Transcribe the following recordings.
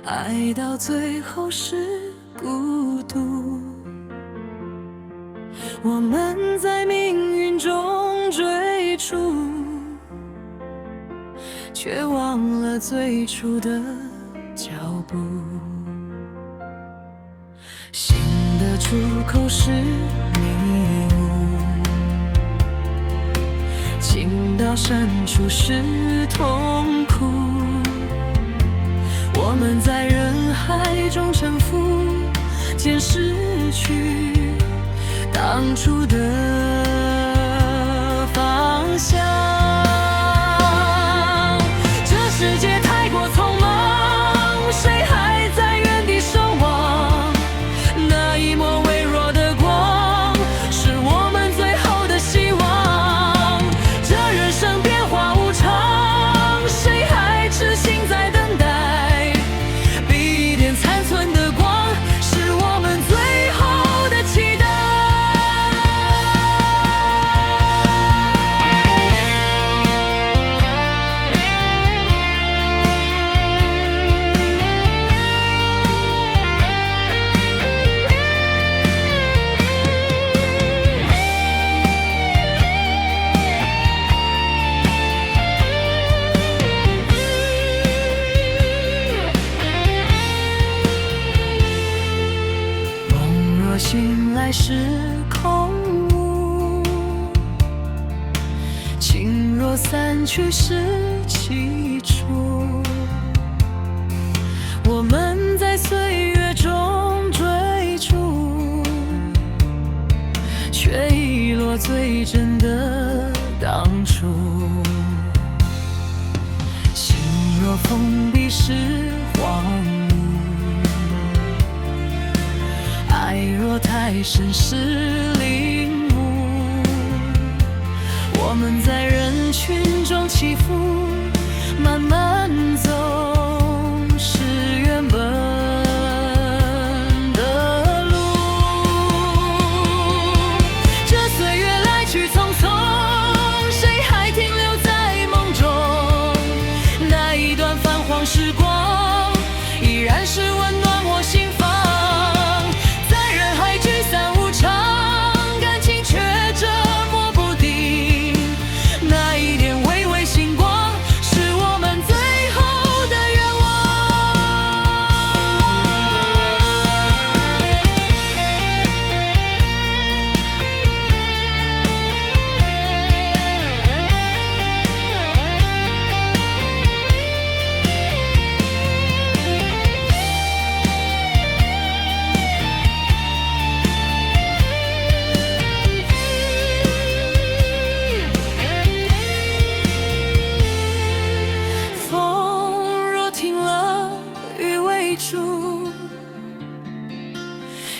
爱到最后是孤独。我们在命运中追逐，却忘了最初的脚步。心的出口是迷雾，情到深处是痛苦。我们在人海中沉浮，渐失去当初的方向。这世界太过匆忙，谁还在原地守望？那一抹微弱的光，是我们最后的希望。这人生变化无常，谁还痴心在等待？比一点残存的光，是我们最后的期待。醒来是空无，情若散去是凄楚。我们在岁月中追逐，却遗落最真的当初。心若封闭是荒芜，爱若太深是领悟。我们在人群中起伏，慢慢走是原本的路。这岁月来去匆匆，谁还停留在梦中？那一段泛黄时光，依然是温暖我心房。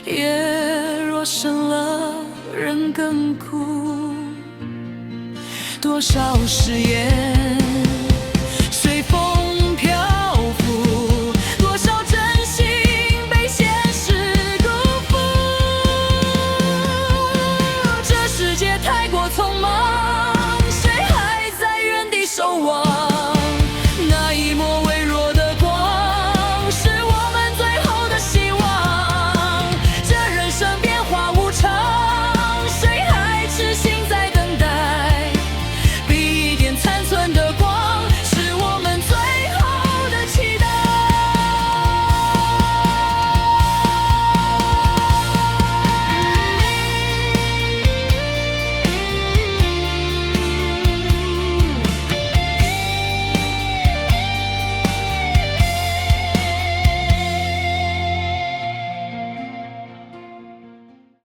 夜若深了，人更苦。多少誓言